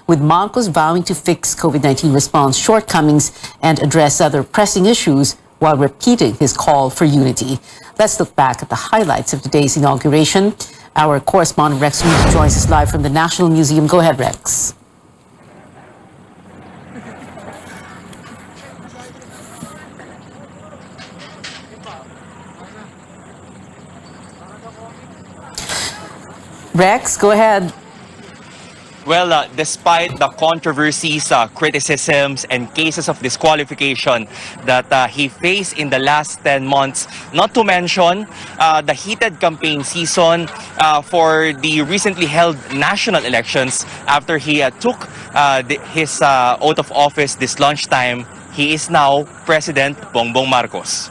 with Marcos vowing to fix COVID-19 response shortcomings and address other pressing issues while repeating his call for unity. Let's look back at the highlights of today's inauguration. Our correspondent Rex Reed joins us live from the National Museum. Go ahead, Rex. Rex, go ahead. Well, despite the controversies, criticisms, and cases of disqualification that he faced in the last 10 months, not to mention the heated campaign season for the recently held national elections after he took his oath of office this lunchtime, he is now President Bongbong Marcos.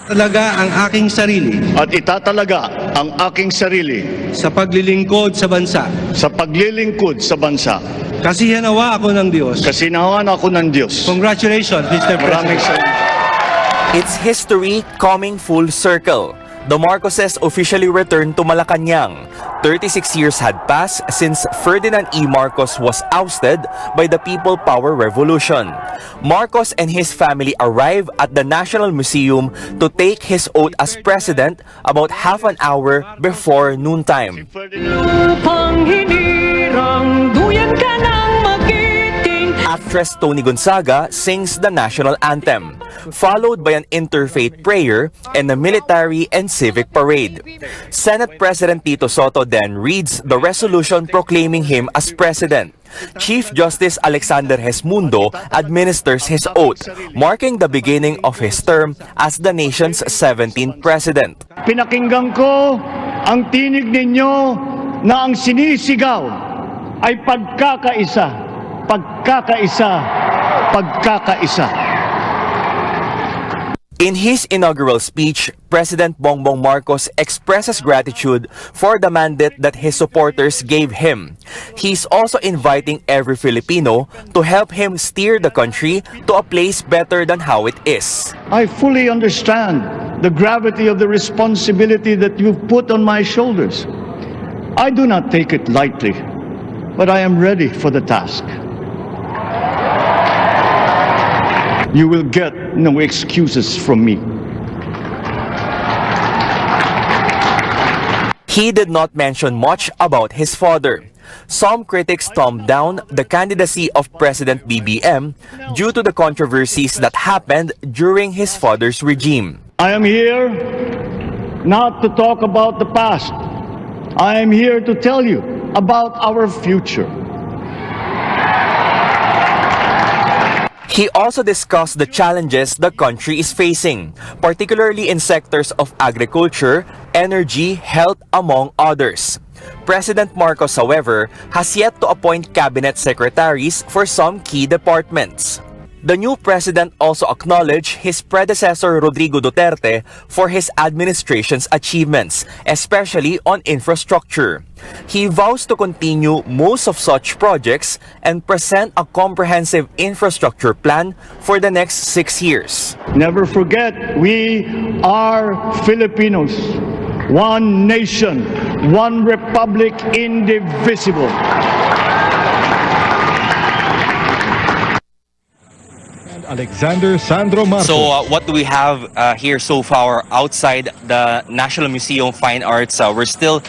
Talaga ang aking sarili at itatalaga ang aking sarili sa paglilingkod sa bansa. sa paglilingkod sa bansa. Kasihanawa ako ng Diyos. Kasinawan ako ng Diyos. Congratulations, Mr. Maraming President. salamat. It's history coming full circle. The Marcoses officially returned to Malacanang. 36 years had passed since Ferdinand E. Marcos was ousted by the People Power Revolution. Marcos and his family arrived at the National Museum to take his oath as president about half an hour before noontime. Actress Tony Gonzaga sings the national anthem, followed by an interfaith prayer and a military and civic parade. Senate President Tito Soto then reads the resolution proclaiming him as president. Chief Justice Alexander Hesmundo administers his oath, marking the beginning of his term as the nation's 17th president. Pinakinggan ko ang tinig ninyo na ang sinisigaw ay pagkakaisa, pagkakaisa, pagkakaisa. In his inaugural speech, President Bongbong Marcos expresses gratitude for the mandate that his supporters gave him. He's also inviting every Filipino to help him steer the country to a place better than how it is. I fully understand the gravity of the responsibility that you've put on my shoulders. I do not take it lightly, but I am ready for the task. You will get no excuses from me. He did not mention much about his father. Some critics thumbed down the candidacy of President BBM due to the controversies that happened during his father's regime. I am here not to talk about the past. I am here to tell you about our future. He also discussed the challenges the country is facing, particularly in sectors of agriculture, energy, health, among others. President Marcos, however, has yet to appoint cabinet secretaries for some key departments. The new president also acknowledged his predecessor Rodrigo Duterte for his administration's achievements, especially on infrastructure. He vows to continue most of such projects and present a comprehensive infrastructure plan for the next 6 years. Never forget, we are Filipinos. One nation, one republic, indivisible. Alexander Sandro Marcos. So what do we have here so far outside the National Museum of Fine Arts? We're still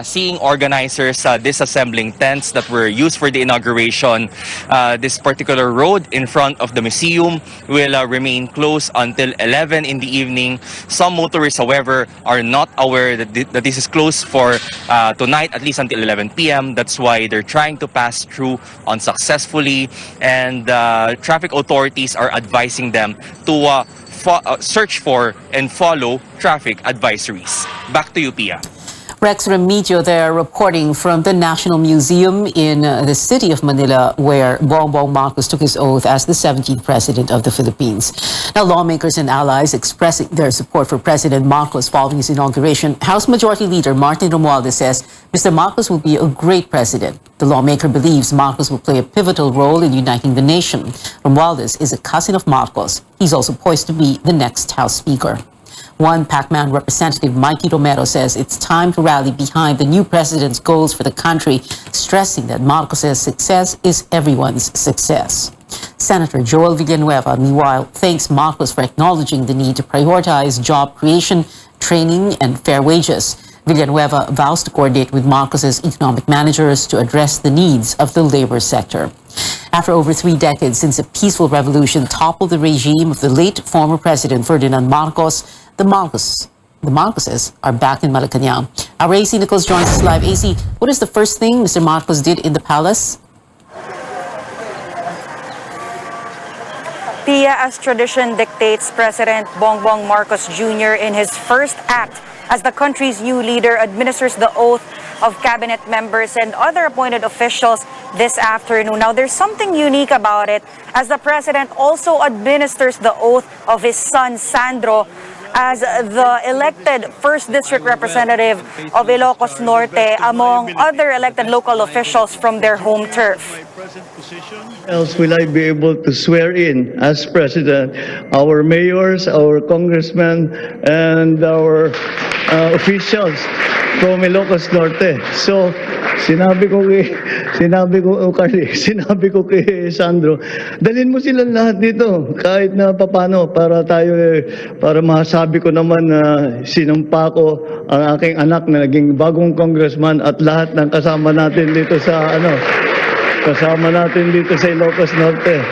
seeing organizers disassembling tents that were used for the inauguration. This particular road in front of the museum will remain closed until 11 in the evening. Some motorists, however, are not aware that this is closed for tonight, at least until 11 p.m. That's why they're trying to pass through unsuccessfully, and traffic authorities are advising them to search for and follow traffic advisories. Back to you, Pia. Rex Remigio there reporting from the National Museum in the city of Manila, where Bongbong Marcos took his oath as the 17th president of the Philippines. Now, lawmakers and allies expressing their support for President Marcos following his inauguration. House Majority Leader Martin Romualdez says Mr. Marcos will be a great president. The lawmaker believes Marcos will play a pivotal role in uniting the nation. Romualdez is a cousin of Marcos. He's also poised to be the next House Speaker. One Pacman representative, Mikey Romero, says it's time to rally behind the new president's goals for the country, stressing that Marcos' success is everyone's success. Senator Joel Villanueva, meanwhile, thanks Marcos for acknowledging the need to prioritize job creation, training, and fair wages. Villanueva vows to coordinate with Marcos' economic managers to address the needs of the labor sector. After over 3 decades since a peaceful revolution toppled the regime of the late former President Ferdinand Marcos, the Marcoses are back in Malacanang. Our AC Nichols joins us live. AC, what is the first thing Mr. Marcos did in the palace? Pia, as tradition dictates, President Bongbong Marcos Jr. in his first act as the country's new leader administers the oath of cabinet members and other appointed officials this afternoon. Now, there's something unique about it, as the president also administers the oath of his son, Sandro, as the elected 1st District Representative of Ilocos Norte, among other elected local officials from their home turf. Else will I be able to swear in as president our mayors, our congressmen, and our officials from Ilocos Norte. So sinabi ko kay Sandro, dalhin mo silang lahat dito kahit na papano para masabi ko naman na sinumpa ko ang aking anak na naging bagong congressman at lahat ng kasama natin dito sa Ilocos Norte.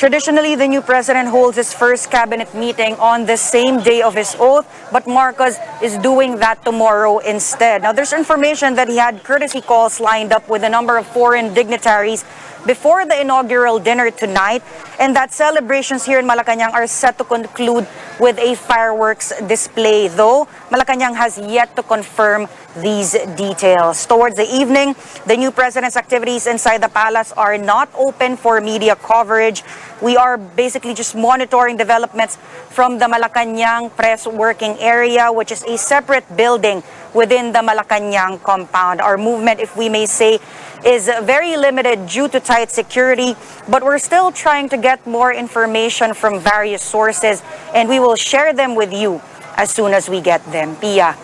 Traditionally, the new president holds his first cabinet meeting on the same day of his oath, but Marcos is doing that tomorrow instead. Now, there's information that he had courtesy calls lined up with a number of foreign dignitaries before the inaugural dinner tonight, and that celebrations here in Malacanang are set to conclude with a fireworks display, though Malacanang has yet to confirm these details. Towards the evening, the new president's activities inside the palace are not open for media coverage. We are basically just monitoring developments from the Malacanang Press Working Area, which is a separate building within the Malacanang compound. Our movement, if we may say, is very limited due to tight security, but we're still trying to get more information from various sources, and we will share them with you as soon as we get them. Pia.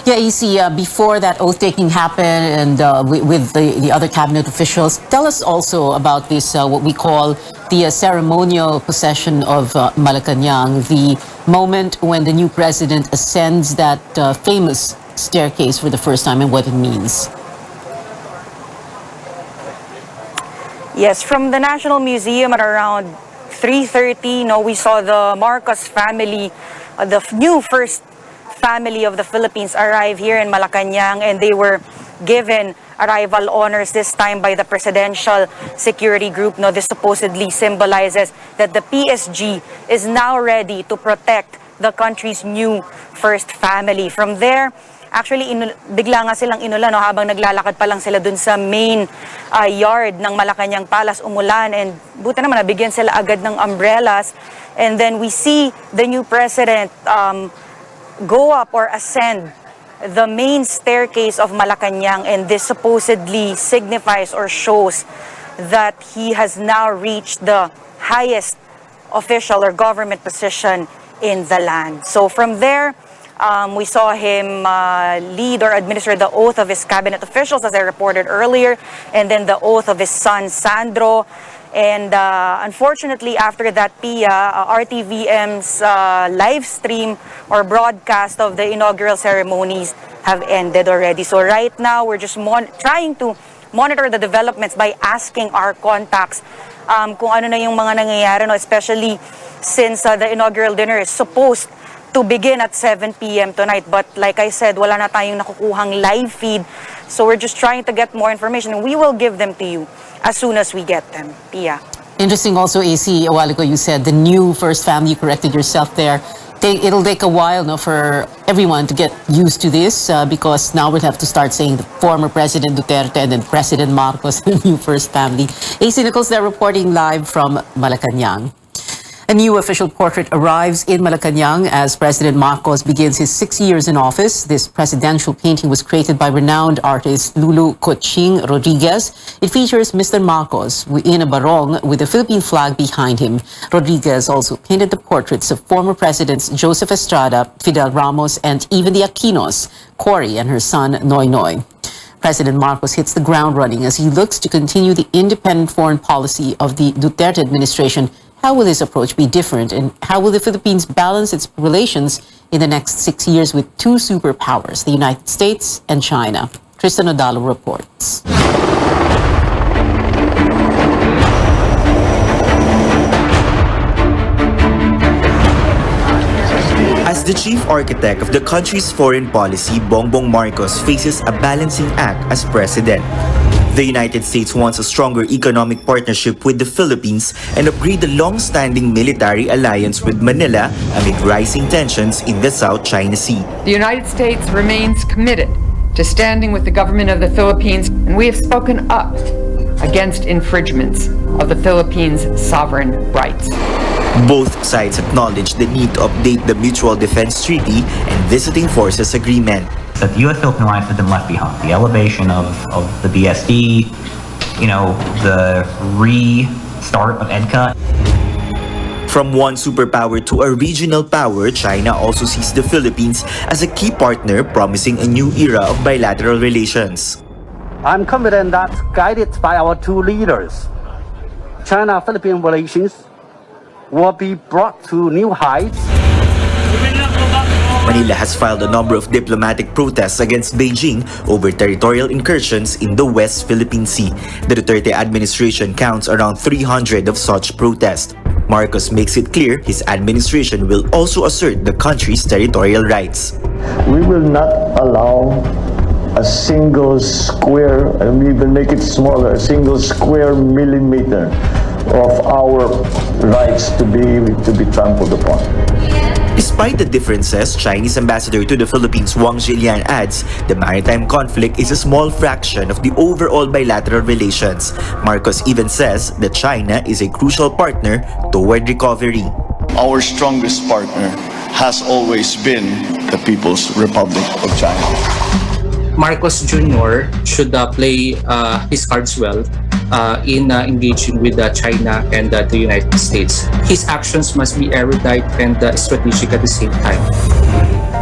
Yeah, AC, before that oath-taking happened and with the other cabinet officials, tell us also about this, what we call the ceremonial possession of Malacanang, the moment when the new president ascends that famous staircase for the first time and what it means. Yes, from the National Museum at around 3:30, we saw the Marcos family, the new first family of the Philippines arrive here in Malacanang, and they were given arrival honors this time by the Presidential Security Group. This supposedly symbolizes that the PSG is now ready to protect the country's new first family. From there, actually, bigla nga silang inulan habang naglalakad pa lang sila dun sa main yard ng Malacanang Palace, umulan, and buti naman nabigyan sila agad ng umbrellas. And then we see the new president go up or ascend the main staircase of Malacanang, and this supposedly signifies or shows that he has now reached the highest official or government position in the land. So from there, we saw him lead or administer the oath of his cabinet officials, as I reported earlier, and then the oath of his son, Sandro. And unfortunately, after that, Pia, RTVM's live stream or broadcast of the inaugural ceremonies have ended already. So right now, we're just trying to monitor the developments by asking our contacts kung ano na yung mga nangyayari, especially since the inaugural dinner is supposed to begin at 7 p.m. tonight. But like I said, wala na tayong nakukuhang live feed. So we're just trying to get more information, and we will give them to you as soon as we get them. Pia. Interesting also, AC, a while ago you said the new first family, you corrected yourself there. It'll take a while for everyone to get used to this because now we'll have to start saying the former President Duterte and then President Marcos, the new first family. AC Nichols there reporting live from Malacanang. A new official portrait arrives in Malacanang as President Marcos begins his 6 years in office. This presidential painting was created by renowned artist Lulu Coching Rodriguez. It features Mr. Marcos in a barong with the Philippine flag behind him. Rodriguez also painted the portraits of former presidents Joseph Estrada, Fidel Ramos, and even the Aquinos, Cory and her son Noy Noy. President Marcos hits the ground running as he looks to continue the independent foreign policy of the Duterte administration. How will this approach be different, and how will the Philippines balance its relations in the next 6 years with two superpowers, the United States and China? Tristan Odalo reports. As the chief architect of the country's foreign policy, Bongbong Marcos faces a balancing act as president. The United States wants a stronger economic partnership with the Philippines and upgrade the long-standing military alliance with Manila amid rising tensions in the South China Sea. The United States remains committed to standing with the government of the Philippines, and we have spoken up against infringements of the Philippines' sovereign rights. Both sides acknowledge the need to update the Mutual Defense Treaty and Visiting Forces Agreement. That the U.S.-Philippine alliance has been left behind. The elevation of the BSD, the restart of EDCA. From one superpower to a regional power, China also sees the Philippines as a key partner, promising a new era of bilateral relations. I'm confident that, guided by our two leaders, China-Philippine relations will be brought to new heights. Manila has filed a number of diplomatic protests against Beijing over territorial incursions in the West Philippine Sea. The Duterte administration counts around 300 of such protests. Marcos makes it clear his administration will also assert the country's territorial rights. We will not allow a single square, and we will make it smaller, a single square millimeter of our rights to be trampled upon. Despite the differences, Chinese ambassador to the Philippines Wang Zhilian adds the maritime conflict is a small fraction of the overall bilateral relations. Marcos even says that China is a crucial partner toward recovery. Our strongest partner has always been the People's Republic of China. Marcos Jr. should play his cards well in engaging with China and the United States. His actions must be erudite and strategic at the same time.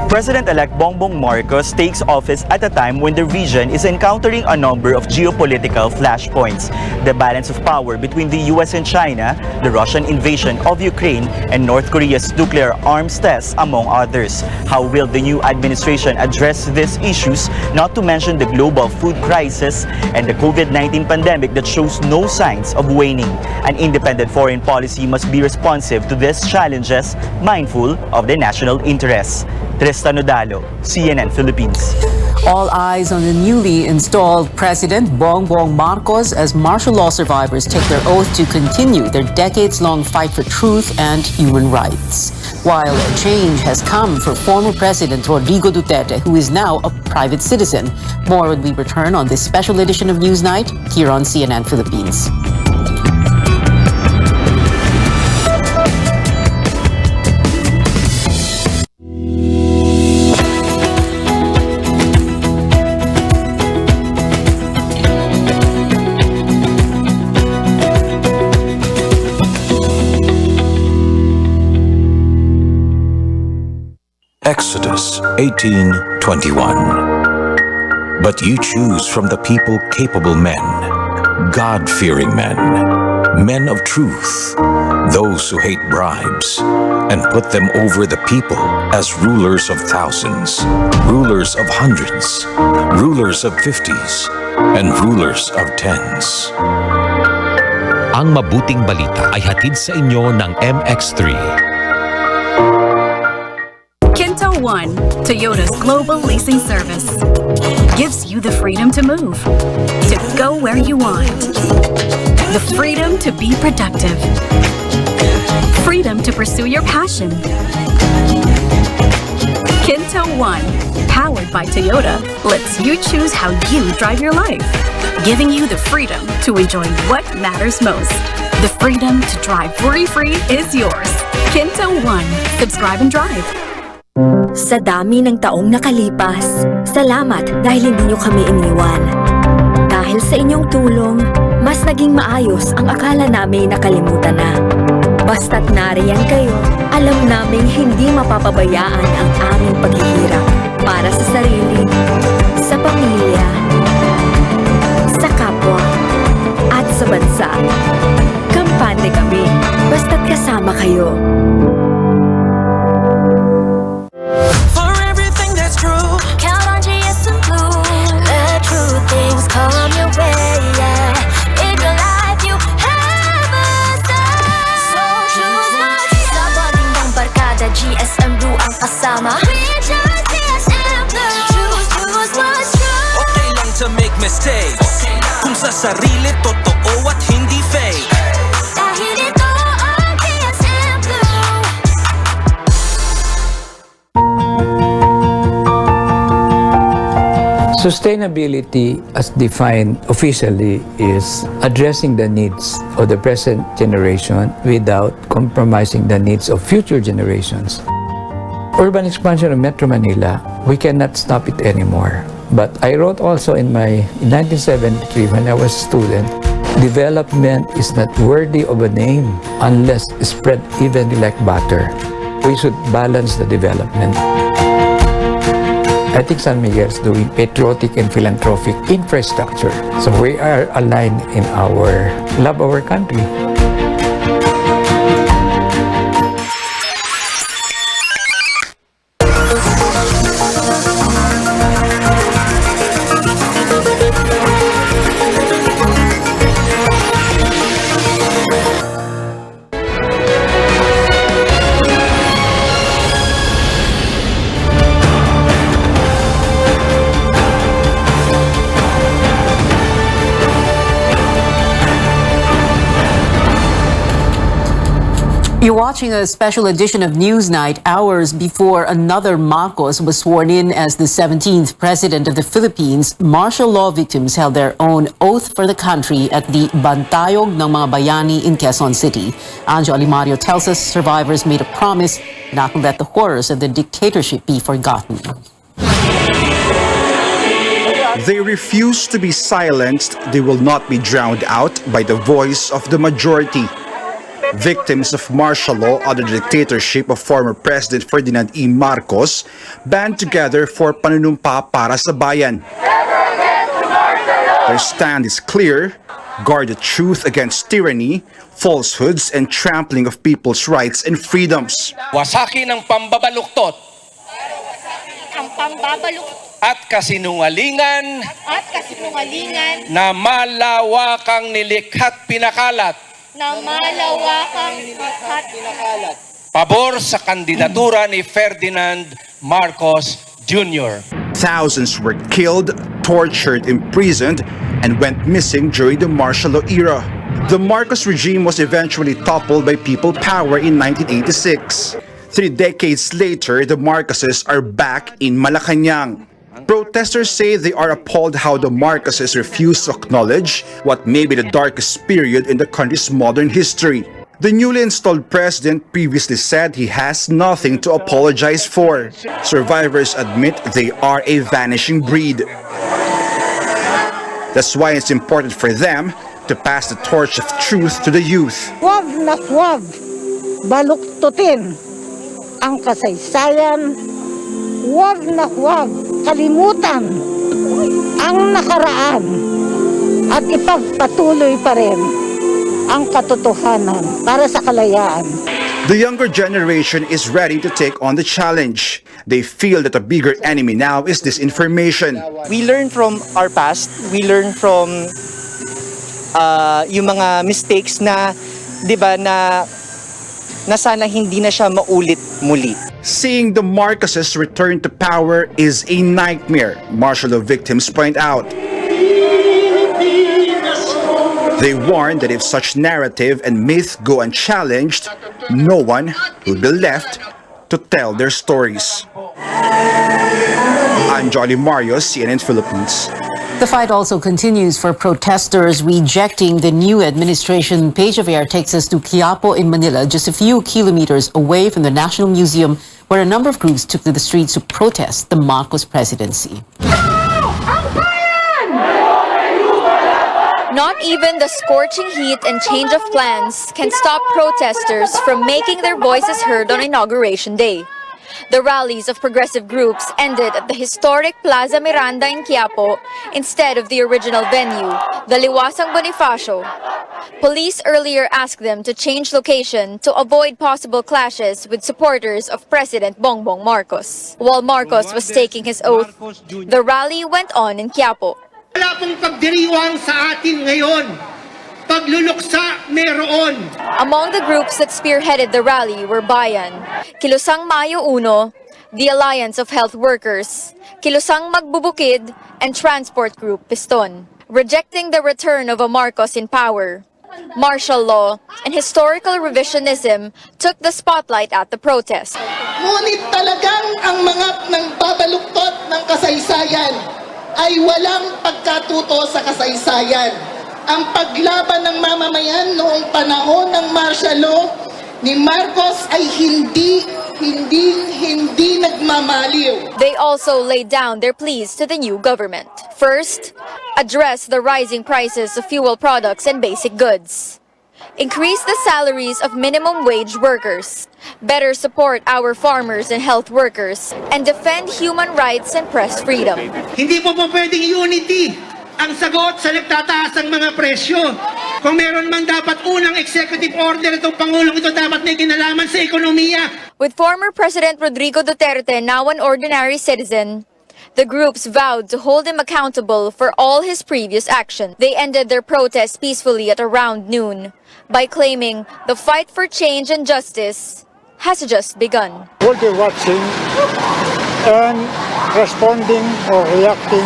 President-elect Bongbong Marcos takes office at a time when the region is encountering a number of geopolitical flashpoints. The balance of power between the US and China, the Russian invasion of Ukraine, and North Korea's nuclear arms tests, among others. How will the new administration address these issues, not to mention the global food crisis and the COVID-19 pandemic that shows no signs of waning? An independent foreign policy must be responsive to these challenges, mindful of the national interests. Tristan Odalo, CNN Philippines. All eyes on the newly installed President Bongbong Marcos as martial law survivors take their oath to continue their decades-long fight for truth and human rights. While change has come for former President Rodrigo Duterte, who is now a private citizen. More when we return on this special edition of Newsnight here on CNN Philippines. Exodus 18:21. But you choose from the people capable men, God-fearing men, men of truth, those who hate bribes, and put them over the people as rulers of thousands, rulers of hundreds, rulers of 50s, and rulers of 10s. Ang mabuting balita ay hatid sa inyo ng MX3. Kinto One, Toyota's global leasing service, gives you the freedom to move, to go where you want, the freedom to be productive, freedom to pursue your passion. Kinto One, powered by Toyota, lets you choose how you drive your life, giving you the freedom to enjoy what matters most. The freedom to drive worry-free is yours. Kinto One. Subscribe and drive. Sa dami ng taong nakalipas, salamat dahil hindi niyo kami iniwan. Dahil sa inyong tulong, mas naging maayos ang akala namin nakalimutan na. Basta't nariyan kayo, alam naming hindi mapapabayaan ang aming paghihirap para sa sarili, sa pamilya, sa kapwa, at sa bansa. Kampante kami, basta't kasama kayo. For everything that's true, count on GS and Blue. Let true things come your way, yeah. In your life you have a star. So choose what you sa pagindang barkada, GS and Blue ang kasama. We just GS and Blue. Choose what's true. Okay lang to make mistakes, kung sa sarili totoo at hindi fake. Dahil ito ang GS and Blue. Sustainability, as defined officially, is addressing the needs of the present generation without compromising the needs of future generations. Urban expansion of Metro Manila, we cannot stop it anymore. But I wrote also in 1973, when I was a student, development is not worthy of a name unless spread evenly like butter. We should balance the development. I think San Miguel is doing patriotic and philanthropic infrastructure. So we are aligned in our love of our country. You're watching a special edition of Newsnight hours before another Marcos was sworn in as the 17th President of the Philippines. Martial law victims held their own oath for the country at the Bantayog ng mga Bayani in Quezon City. Anjo Alimario tells us survivors made a promise not to let the horrors of the dictatorship be forgotten. They refuse to be silenced. They will not be drowned out by the voice of the majority. Victims of martial law under the dictatorship of former President Ferdinand E. Marcos band together for panunumpa para sa bayan. Their stand is clear: guard the truth against tyranny, falsehoods, and trampling of people's rights and freedoms. Wasakin ang pambabaluktot at kasinungalingan na malawakang nilikha't pinakalat pabor sa kandidatura ni Ferdinand Marcos Jr. Thousands were killed, tortured, imprisoned, and went missing during the martial law era. The Marcos regime was eventually toppled by people power in 1986. 3 decades later, the Marcoses are back in Malacanang. Protesters say they are appalled how the Marcoses refuse to acknowledge what may be the darkest period in the country's modern history. The newly installed president previously said he has nothing to apologize for. Survivors admit they are a vanishing breed. That's why it's important for them to pass the torch of truth to the youth. Huwag na huwag baluktutin ang kasaysayan. Huwag na huwag kalimutan ang nakaraan at ipagpatuloy pa rin ang katotohanan para sa kalayaan. The younger generation is ready to take on the challenge. They feel that the bigger enemy now is disinformation. We learn from our past, we learn from yung mga mistakes na, 'di ba, na sana hindi na siya maulit muli. Seeing the Marcoses return to power is a nightmare, martial law victims point out. They warn that if such narrative and myth go unchallenged, no one will be left to tell their stories. Anjo Alimarios, CNN Philippines. The fight also continues for protesters rejecting the new administration. Page of Air takes us to Quiapo in Manila, just a few kilometers away from the National Museum, where a number of groups took to the streets to protest the Marcos presidency. Not even the scorching heat and change of plans can stop protesters from making their voices heard on Inauguration Day. The rallies of progressive groups ended at the historic Plaza Miranda in Quiapo instead of the original venue, the Liwasang Bonifacio. Police earlier asked them to change location to avoid possible clashes with supporters of President Bongbong Marcos. While Marcos was taking his oath, the rally went on in Quiapo. Wala pong pagdiriwang sa atin ngayon. Pagluluksa meron. Among the groups that spearheaded the rally were Bayan, Kilusang Mayo Uno, the Alliance of Health Workers, Kilusang Magbubukid, and Transport Group Piston. Rejecting the return of a Marcos in power, martial law, and historical revisionism took the spotlight at the protest. Ngunit talagang ang mga nagbabaluktot ng kasaysayan ay walang pagkatuto sa kasaysayan. Ang paglaban ng mamamayan noong panahon ng martial law ni Marcos ay hindi nagmamaliw. They also laid down their pleas to the new government. First, address the rising prices of fuel products and basic goods. Increase the salaries of minimum wage workers. Better support our farmers and health workers. And defend human rights and press freedom. Hindi po pwedeng unity ang sagot sa nagtataas ng mga presyo. Kung meron man dapat unang executive order itong Pangulong ito, dapat may kinalaman sa ekonomiya. With former President Rodrigo Duterte now an ordinary citizen, the groups vowed to hold him accountable for all his previous actions. They ended their protest peacefully at around noon by claiming the fight for change and justice has just begun. We'll be watching and responding or reacting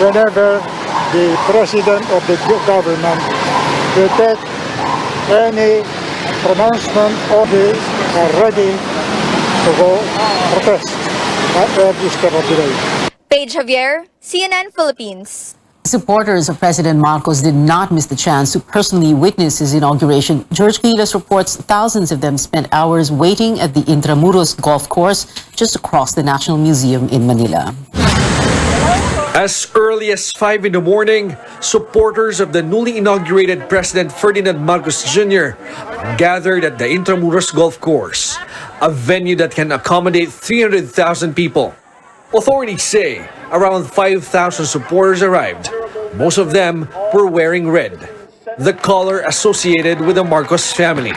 whenever the president of the government will take any pronouncement or they are ready to go protest at this day. Paige Javier, CNN Philippines. Supporters of President Marcos did not miss the chance to personally witness his inauguration. George Quiles reports thousands of them spent hours waiting at the Intramuros golf course just across the National Museum in Manila. As early as 5 in the morning, supporters of the newly inaugurated President Ferdinand Marcos Jr. gathered at the Intramuros Golf Course, a venue that can accommodate 300,000 people. Authorities say around 5,000 supporters arrived. Most of them were wearing red, the color associated with the Marcos family.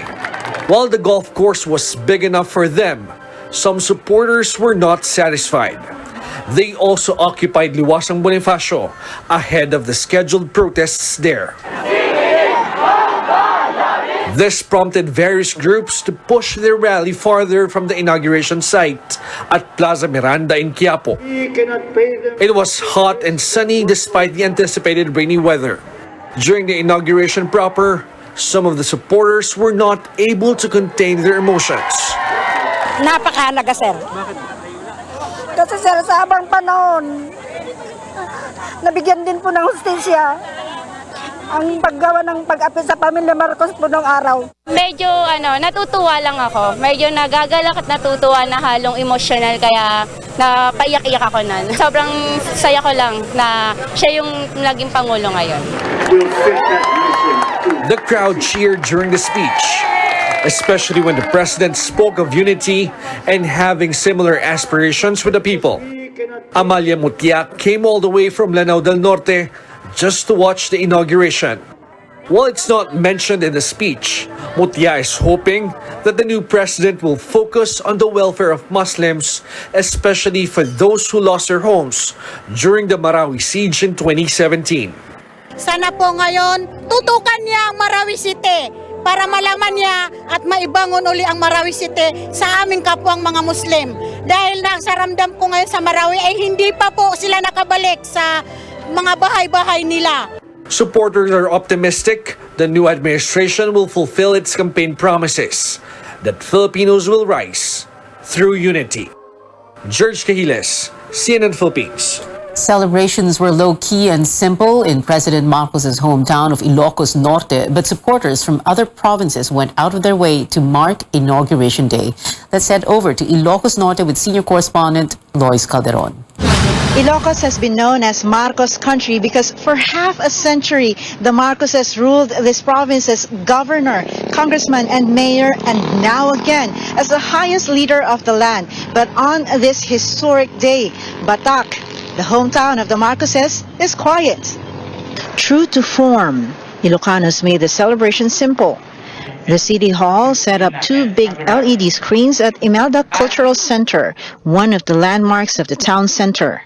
While the golf course was big enough for them, some supporters were not satisfied. They also occupied Liwasang Bonifacio ahead of the scheduled protests there. This prompted various groups to push their rally farther from the inauguration site at Plaza Miranda in Quiapo. It was hot and sunny despite the anticipated rainy weather. During the inauguration proper, some of the supporters were not able to contain their emotions. Napakahalaga, sir. Kasi sir, sa habang panahon, nabigyan din po ng hustisya ang paggawa ng pag-apil sa pamilya Marcos po noong araw. Medyo natutuwa lang ako. Medyo nagagalak at natutuwa na halong emosyonal kaya napaiyak-iyak ako nun. Sobrang saya ko lang na siya yung naging Pangulo ngayon. The crowd cheered during the speech, especially when the president spoke of unity and having similar aspirations with the people. Amalia Mutiak came all the way from Lanao del Norte just to watch the inauguration. While it's not mentioned in the speech, Mutiak is hoping that the new president will focus on the welfare of Muslims, especially for those who lost their homes during the Marawi siege in 2017. Sana po ngayon, tutukan niya ang Marawi City para malaman niya at maibangon uli ang Marawi City sa aming kapwang mga Muslim. Dahil na sa ramdam ko ngayon sa Marawi ay hindi pa po sila nakabalik sa mga bahay-bahay nila. Supporters are optimistic the new administration will fulfill its campaign promises, that Filipinos will rise through unity. George Cahiles, CNN Philippines. Celebrations were low-key and simple in President Marcos's hometown of Ilocos Norte, but supporters from other provinces went out of their way to mark Inauguration Day. Let's head over to Ilocos Norte with senior correspondent Lois Calderon. Ilocos has been known as Marcos country because for half a century, the Marcoses ruled this province as governor, congressman, and mayor, and now again as the highest leader of the land. But on this historic day, Batac, the hometown of the Marcoses, is quiet. True to form, Ilocanos made the celebration simple. The City Hall set up 2 big LED screens at Imelda Cultural Center, one of the landmarks of the town center.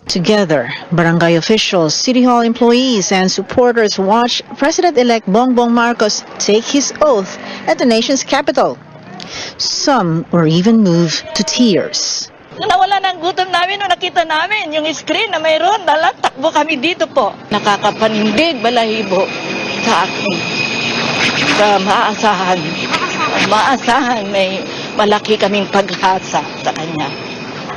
Together, barangay officials, City Hall employees, and supporters watched President-elect Bongbong Marcos take his oath at the nation's capital. Some were even moved to tears. Nawala ng gutom namin nung nakita namin yung screen na mayroon. Dalat, takbo kami dito po. Nakakapanindig, balahibo sa akin. Sa maasahan, may malaki kaming pag-asa sa kanya.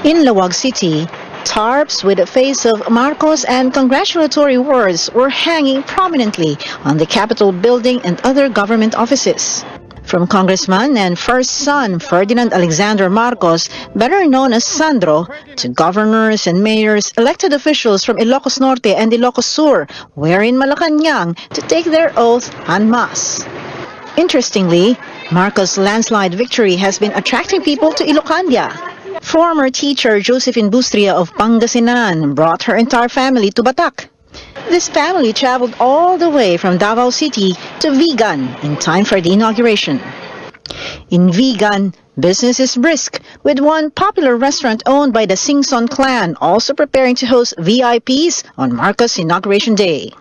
In Lawag City, tarps with the face of Marcos and congratulatory words were hanging prominently on the Capitol building and other government offices. From Congressman and first son Ferdinand Alexander Marcos, better known as Sandro, to governors and mayors, elected officials from Ilocos Norte and Ilocos Sur, were in Malacanang to take their oath en masse. Interestingly, Marcos' landslide victory has been attracting people to Ilocandia. Former teacher Josephine Bustria of Pangasinan brought her entire family to Batac. This family traveled all the way from Davao City to Vigan in time for the inauguration. In Vigan, business is brisk, with one popular restaurant owned by the Singson clan also preparing to host VIPs on Marcos' Inauguration Day.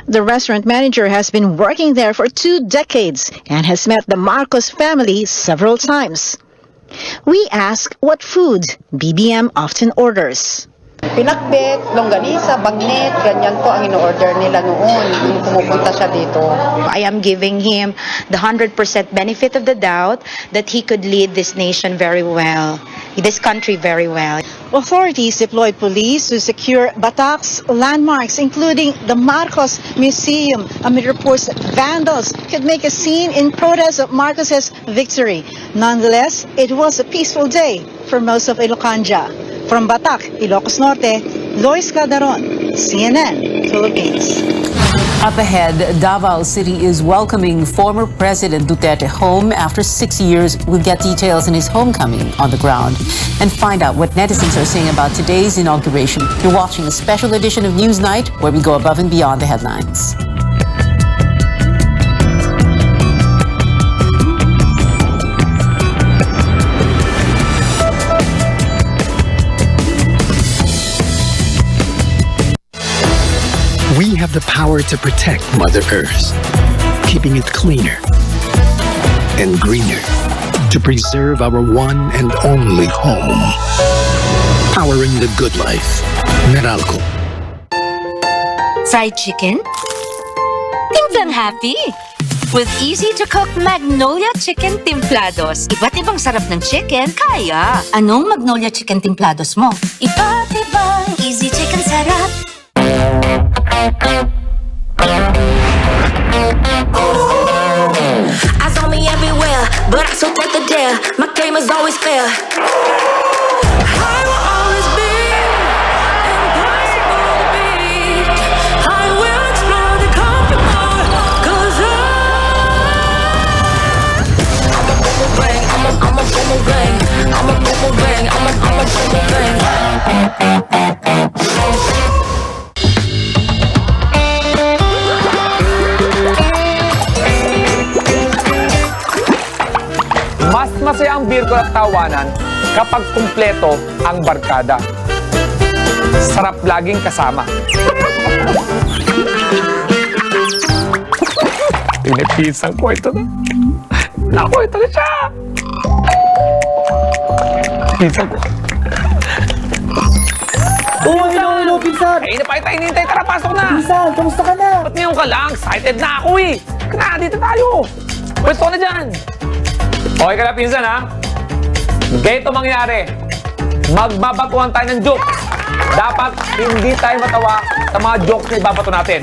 The restaurant manager has been working there for 2 decades and has met the Marcos family several times. We ask what food BBM often orders. Pinakbet, longganisa, bagnet, ganyan po ang ino-order nila noon nung pumupunta siya dito. I am giving him the 100% benefit of the doubt that he could lead this nation very well, this country very well. Authorities deployed police to secure Batac's landmarks, including the Marcos Museum, amid reports that vandals could make a scene in protest of Marcos's victory. Nonetheless, it was a peaceful day for most of Ilocandia. From Batac, Ilocos Norte, Lois Calderon, CNN, Philippines. Up ahead, Davao City is welcoming former President Duterte home after 6 years. We'll get details in his homecoming on the ground and find out what netizens are saying about today's inauguration. You're watching a special edition of Newsnight, where we go above and beyond the headlines. We have the power to protect Mother Earth, keeping it cleaner and greener, to preserve our one and only home. Powering the good life. Meralco. Fried chicken? Timplang happy! With easy-to-cook Magnolia Chicken Timplados. Iba't ibang sarap ng chicken, kaya. Anong Magnolia Chicken Timplados mo? Iba't ibang easy chicken sarap. Eyes on me everywhere, but I so take the dare. My game is always fair. I will always be impossible to beat. I will explore the comfortable, 'cause I'm a boomerang, I'm a boomerang, I'm a boomerang, I'm a boomerang. Mas masaya ang birko at tawanan kapag kumpleto ang barkada. Sarap laging kasama. Pinipisan ko ito na. Naku, ito na siya! Pinsan ko. Hello, pinsan! Eh, na pa kita hinintay. Tara, pasok na! Pinsan, kamusta ka na? Ba't ngayon ka lang? Excited na ako eh! Kana, dito tayo! Pwesto ka na dyan! Okay ka na, pinsan, ha? Ganito mangyari. magbabatuhan tayo ng jokes. Dapat hindi tayo matawa sa mga jokes na ibabato natin.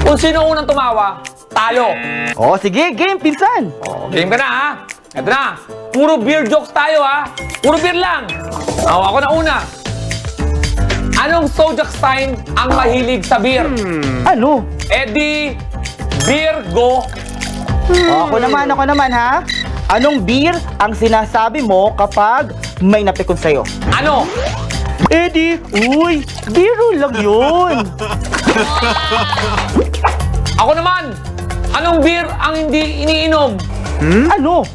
Kung sino unang tumawa, talo. Oh, sige, game, pinsan. Game ka na, ha? Ito na. Puro beer jokes tayo, ha? Puro beer lang. Ako na una. Anong zodiac sign ang mahilig sa beer? Ano? Eddie, Virgo. Ako naman, ha? Anong beer ang sinasabi mo kapag may napikon sa'yo? Ano? Eddie, uy, biro lang yun. Ako naman. Anong beer ang hindi iniinom? Ano?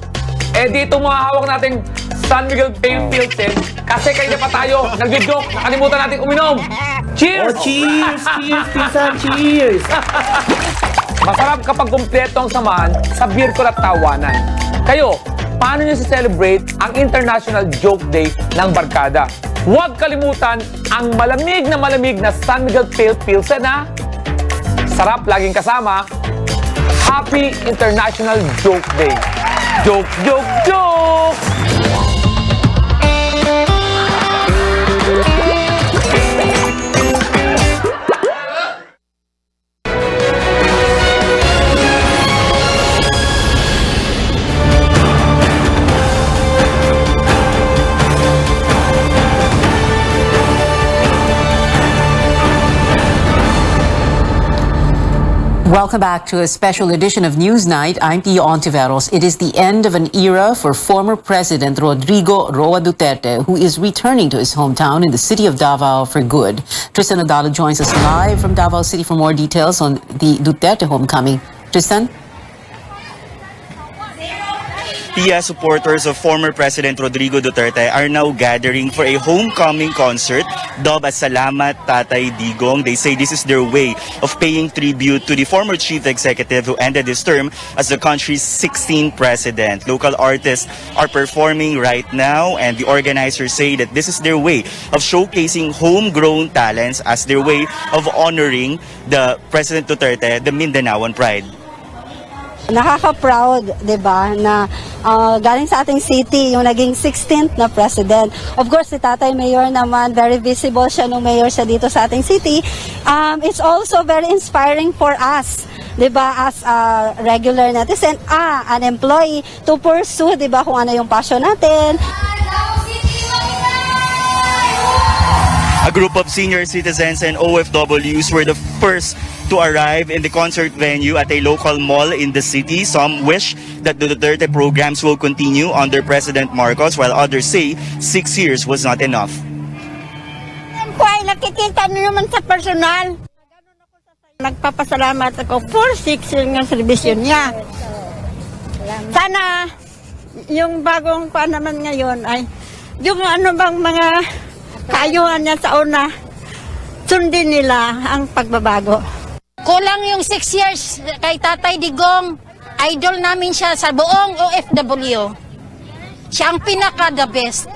Dito mga hawak nating San Miguel Pale Pilsen. Kasi kayo pa tayo nagdi-joke. Nakalimutan natin uminom. Cheers! Oh, cheers, cheers, pinsan, cheers. Masarap kapag kumpleto ang samahan sa beer ko at tawanan. Kayo, paano nyo si-celebrate ang International Joke Day ng Barkada? Huwag kalimutan ang malamig na San Miguel Pale Pilsen, ha? Sarap laging kasama. Happy International Joke Day. Joke, joke, joke! Welcome back to a special edition of Newsnight. I'm Pia Ontiveros. It is the end of an era for former President Rodrigo Roa Duterte, who is returning to his hometown in the city of Davao for good. Tristan Adalo joins us live from Davao City for more details on the Duterte homecoming. Tristan? Pia, supporters of former President Rodrigo Duterte are now gathering for a homecoming concert dubbed as Salamat Tatay Digong. They say this is their way of paying tribute to the former chief executive who ended his term as the country's 16th president. Local artists are performing right now, and the organizers say that this is their way of showcasing homegrown talents as their way of honoring the President Duterte, the Mindanaoan pride. Nakaka-proud, 'di ba, na galing sa ating city yung naging 16th na president. Of course, si Tatay Mayor naman, very visible siya nung mayor siya dito sa ating city. It's also very inspiring for us, 'di ba, as a regular netizen, an employee to pursue, 'di ba, kung ano yung passion natin. A group of senior citizens and OFWs were the first to arrive in the concert venue at a local mall in the city. Some wish that the Duterte programs will continue under President Marcos, while others say 6 years was not enough. Kuya, nakikita niyo naman sa personal. Nagpapasalamat ako for 6 years ng serbisyo niya. Sana yung bagong pa naman ngayon ay yung ano bang mga kaayuhan niya sa una, sundin nila ang pagbabago. Kulang yung 6 years kay Tatay Digong. Idol namin siya sa buong OFW. Siya ang pinaka-the best.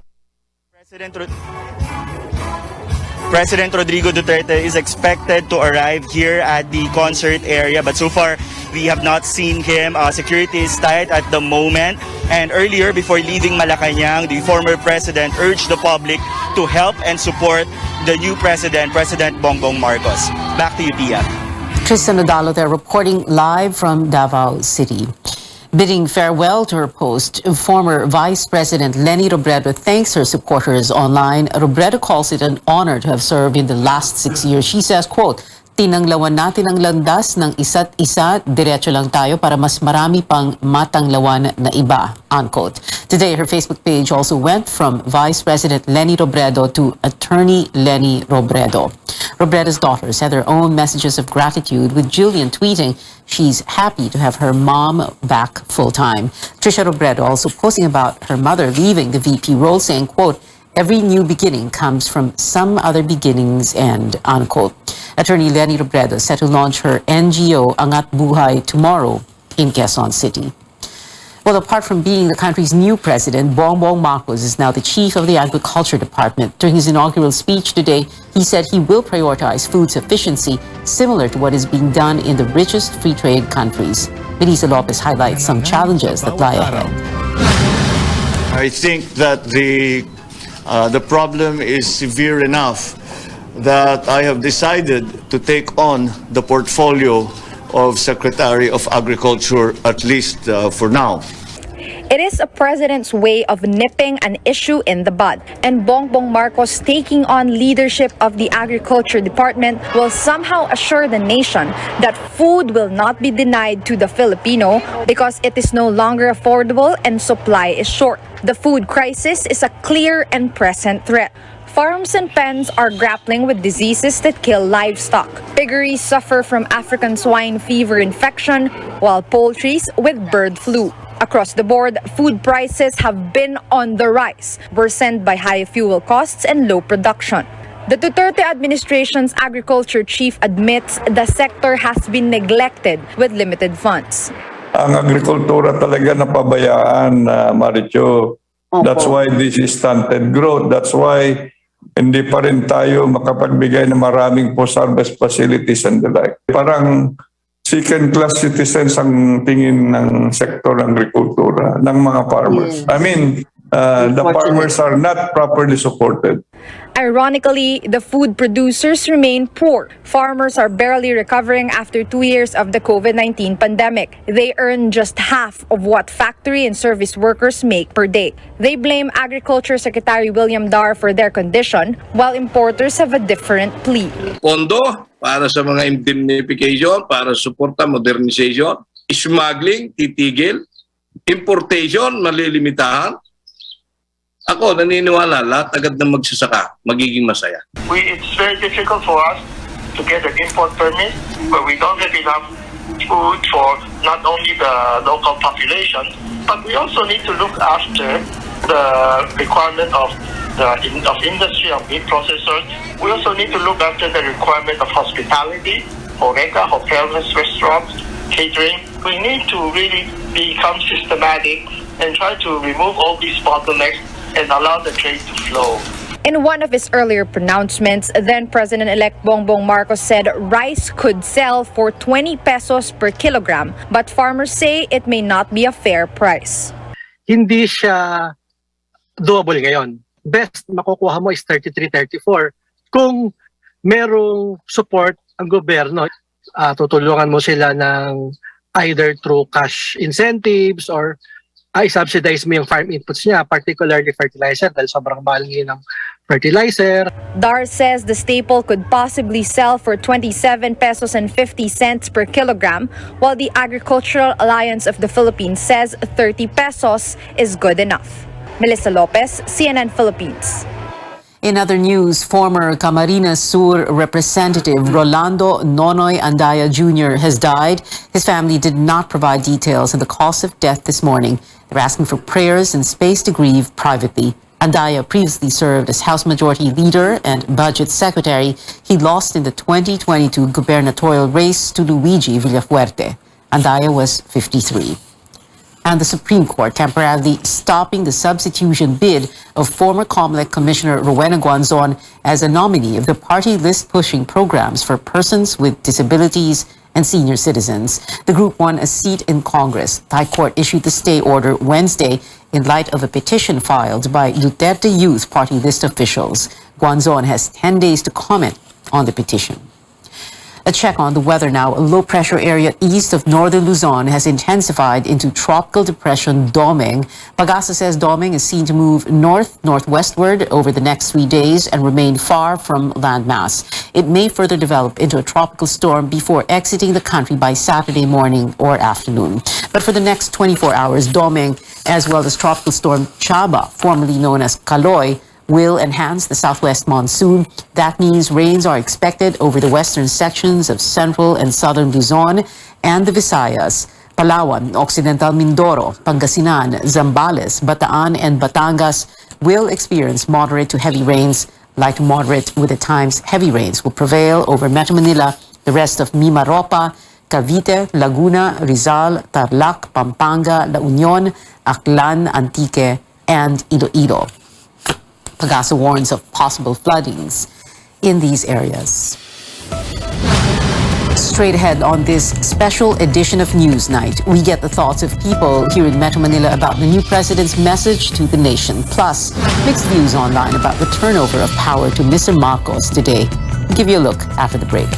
President Rodrigo Duterte is expected to arrive here at the concert area, but so far we have not seen him. Security is tight at the moment. And earlier, before leaving Malacanang, the former president urged the public to help and support the new president, President Bongbong Marcos. Back to you, Pia. Tristan Adalo there reporting live from Davao City. Bidding farewell to her post, former Vice President Leni Robredo thanks her supporters online. Robredo calls it an honor to have served in the last 6 years. She says, quote, "Tinanglawan natin ang landas ng isa't isa, diretso lang tayo para mas marami pang matanglawan na iba," unquote. Today, her Facebook page also went from Vice President Leni Robredo to Attorney Leni Robredo. Robredo's daughters had their own messages of gratitude, with Jillian tweeting she's happy to have her mom back full-time. Trisha Robredo also posting about her mother leaving the VP role, saying, quote, "Every new beginning comes from some other beginning's end," unquote. Attorney Leni Robredo set to launch her NGO Angat Buhay tomorrow in Quezon City. Well, apart from being the country's new president, Bongbong Marcos is now the chief of the Agriculture Department. During his inaugural speech today, he said he will prioritize food sufficiency, similar to what is being done in the richest free trade countries. Melissa Lopez highlights some challenges that lie ahead. I think that the The problem is severe enough that I have decided to take on the portfolio of Secretary of Agriculture, at least for now. It is a president's way of nipping an issue in the bud, and Bongbong Marcos taking on leadership of the Agriculture Department will somehow assure the nation that food will not be denied to the Filipino because it is no longer affordable and supply is short. The food crisis is a clear and present threat. Farms and pens are grappling with diseases that kill livestock. Piggeries suffer from African swine fever infection, while poultry with bird flu. Across the board, food prices have been on the rise, worsened by high fuel costs and low production. The Duterte administration's agriculture chief admits the sector has been neglected with limited funds. Ang agrikultura talaga napabayaan, Maricho. That's why this is stunted growth. That's why hindi pa rin tayo makapagbigay ng maraming post-harvest facilities and the like. Parang second-class citizens ang tingin ng sektor ng agrikultura, ng mga farmers. I mean, the farmers are not properly supported. Ironically, the food producers remain poor. Farmers are barely recovering after 2 years of the COVID-19 pandemic. They earn just half of what factory and service workers make per day. They blame Agriculture Secretary William Dar for their condition, while importers have a different plea. Pondo para sa mga indemnification, para suporta modernization, smuggling, titigil, importation, malilimitahan. Ako, naniniwala, lahat agad na magsasaka, magiging masaya. It's very difficult for us to get an import permit, but we don't have enough food for not only the local population, but we also need to look after the requirement of industry, of meat processors. We also need to look after the requirement of hospitality, HORECA, hotels, restaurants, catering. We need to really become systematic and try to remove all these bottlenecks and allow the trade to flow. In one of his earlier pronouncements, then President-elect Bongbong Marcos said rice could sell for 20 pesos per kilogram, but farmers say it may not be a fair price. Hindi siya doable ngayon. Best makukuha mo is 33, 34. Kung merong support ang gobyerno, tutulungan mo sila ng either through cash incentives or i-subsidize mo yung farm inputs niya, particularly fertilizer dahil sobrang mahal ngayon ng fertilizer. Dar says the staple could possibly sell for 27 pesos and 50 cents per kilogram, while the Agricultural Alliance of the Philippines says 30 pesos is good enough. Melissa Lopez, CNN Philippines. In other news, former Camarines Sur Representative Rolando Nonoy Andaya Jr. has died. His family did not provide details on the cause of death this morning. They're asking for prayers and space to grieve privately. Andaya previously served as House Majority Leader and Budget Secretary. He lost in the 2022 gubernatorial race to Luigi Villafuerte. Andaya was 53. And the Supreme Court temporarily stopping the substitution bid of former COMELEC Commissioner Rowena Guanzon as a nominee of the party list pushing programs for persons with disabilities and senior citizens. The group won a seat in Congress. The High Court issued the stay order Wednesday in light of a petition filed by Duterte Youth Party list officials. Guanzon has 10 days to comment on the petition. A check on the weather now. A low-pressure area east of northern Luzon has intensified into tropical depression Doming. Pagasa says Doming is seen to move north-northwestward over the next 3 days and remain far from landmass. It may further develop into a tropical storm before exiting the country by Saturday morning or afternoon. But for the next 24 hours, Doming, as well as tropical storm Chaba, formerly known as Kaloy, will enhance the southwest monsoon. That means rains are expected over the western sections of central and southern Luzon and the Visayas. Palawan, Occidental Mindoro, Pangasinan, Zambales, Bataan, and Batangas will experience moderate to heavy rains. Light to moderate with at times heavy rains will prevail over Metro Manila, the rest of Mimaropa, Cavite, Laguna, Rizal, Tarlac, Pampanga, La Union, Aklan, Antique, and Iloilo. Pagasa warns of possible floodings in these areas. straight ahead on this special edition of Newsnight, we get the thoughts of people here in Metro Manila about the new president's message to the nation. Plus, mixed views online about the turnover of power to Mr. Marcos today. We'll give you a look after the break.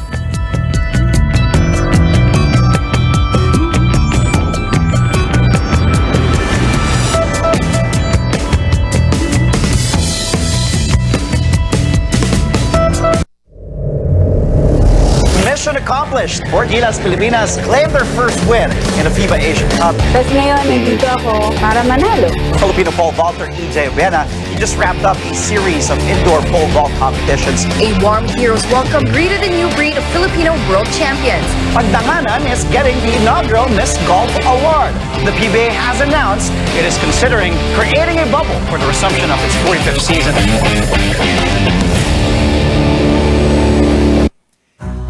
Mission accomplished. Port Gilas, Pilipinas claimed their first win in the FIBA Asian Cup. Tapos ngayon, nandito ako para manalo. Filipino pole vaulter EJ Obena, he just wrapped up a series of indoor pole vault competitions. A warm hero's welcome greeted the new breed of Filipino world champions. Pagdanganan is getting the inaugural Miss Golf Award. The PBA has announced it is considering creating a bubble for the resumption of its 45th season.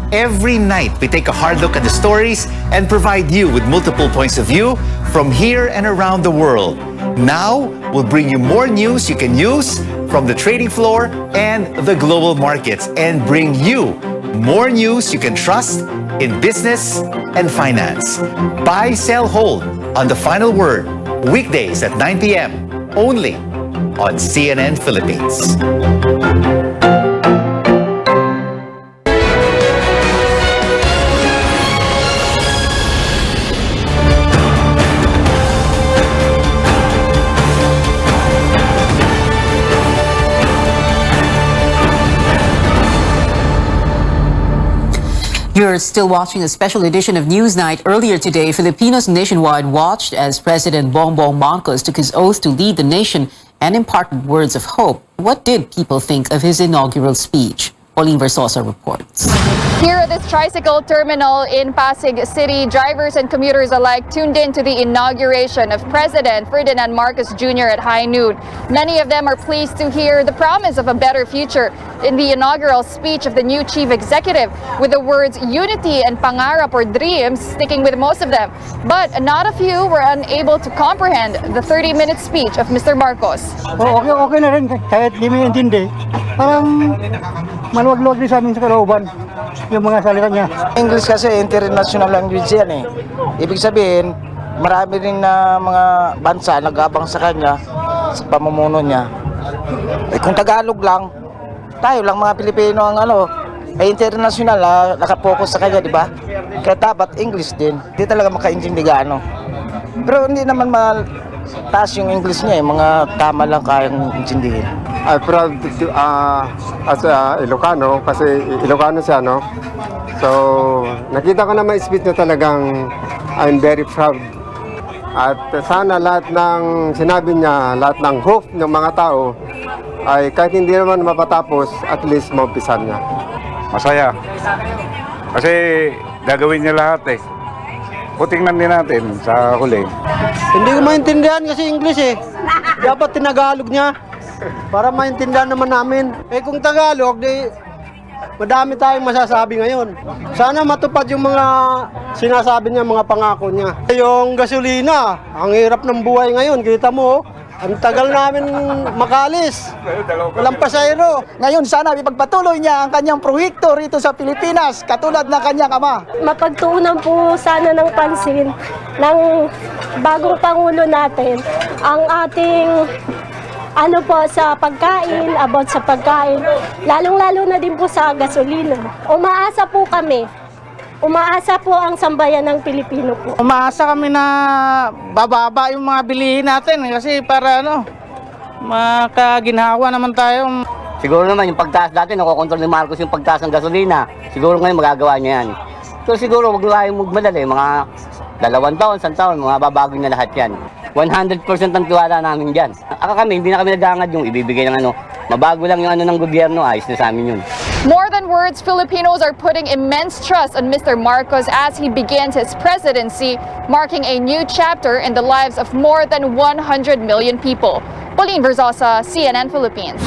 Every night, we take a hard look at the stories and provide you with multiple points of view from here and around the world. Now, we'll bring you more news you can use from the trading floor and the global markets, and bring you more news you can trust in business and finance. Buy, sell, hold on The Final Word, weekdays at 9 p.m. only on CNN Philippines. You're still watching a special edition of Newsnight. Earlier today, Filipinos nationwide watched as President Bongbong Marcos took his oath to lead the nation and imparted words of hope. What did people think of his inaugural speech? Pauline Versosa reports. Here at this tricycle terminal in Pasig City, drivers and commuters alike tuned in to the inauguration of President Ferdinand Marcos Jr. at high noon. Many of them are pleased to hear the promise of a better future in the inaugural speech of the new chief executive, with the words unity and pangarap or dreams sticking with most of them. But not a few were unable to comprehend the 30-minute speech of Mr. Marcos. Okay na rin kahit di mo intindi. Parang maluwag-luwag din sa amin sa kalooban yung mga salita niya. English kasi international language yan eh. Ibig sabihin, marami rin na mga bansa nag-aabang sa kanya sa pamumuno niya. Eh kung Tagalog lang, tayo lang mga Pilipino ang international nakapokus sa kanya, di ba? Kaya dapat English din. Hindi talaga makaintindi gaano. Pero hindi naman taas yung English niya, mga tama lang kayang intindihin. I'm proud as a Ilocano kasi Ilocano siya, no? So, nakita ko naman speech niya talagang I'm very proud. At sana lahat ng sinabi niya, lahat ng hope ng mga tao ay kahit hindi naman mapatapos, at least maumpisan niya. Masaya. Kasi gagawin niya lahat eh. Putingnan din natin sa huli. Hindi ko maintindihan kasi English eh. Dapat tinagalog niya para maintindihan naman namin. Eh kung Tagalog, di madami tayong masasabi ngayon. Sana matupad yung mga sinasabi niya, mga pangako niya. Yung gasolina, ang hirap ng buhay ngayon. Kita mo, ang tagal namin makalis. Walang pasahero. Ngayon sana ipagpatuloy niya ang kanyang proyekto rito sa Pilipinas, katulad ng kanyang ama. Mapagtuunan po sana ng pansin ng bagong Pangulo natin ang ating sa pagkain, about sa pagkain, lalong-lalo na din po sa gasolina. Umaasa po kami. Umaasa po ang sambayan ng Pilipino po. Umaasa kami na bababa yung mga bilihin natin kasi para makaginhawa naman tayo. Siguro naman yung pagtaas dati, nakokontrol ni Marcos yung pagtaas ng gasolina. Siguro ngayon magagawa niya yan. So siguro wag tayong magmadali, mga 2 taon, 1 taon, mga babago na lahat yan. 100% ang tiwala namin dyan. Hindi na kami nagangad yung ibibigay ng mabago lang yung ng gobyerno, ayos na sa amin yun. More than words, Filipinos are putting immense trust on Mr. Marcos as he begins his presidency, marking a new chapter in the lives of more than 100 million people. Pauline Versosa, CNN Philippines.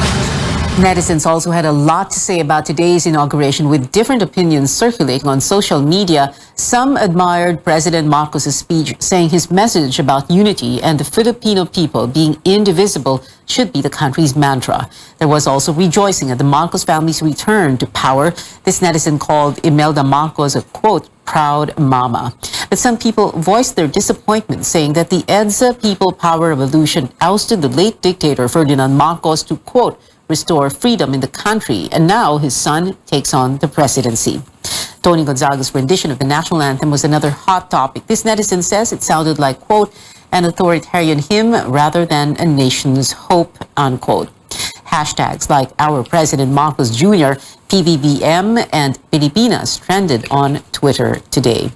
Netizens also had a lot to say about today's inauguration, with different opinions circulating on social media. Some admired President Marcos' speech, saying his message about unity and the Filipino people being indivisible should be the country's mantra. There was also rejoicing at the Marcos family's return to power. This netizen called Imelda Marcos a, quote, proud mama. But some people voiced their disappointment, saying that the EDSA People Power Revolution ousted the late dictator Ferdinand Marcos to, quote, restore freedom in the country, and now his son takes on the presidency. Tony Gonzaga's rendition of the national anthem was another hot topic. This netizen says it sounded like, quote, an authoritarian hymn rather than a nation's hope, unquote. Hashtags like Our President Marcos Jr., PBBM, and Pilipinas trended on Twitter today.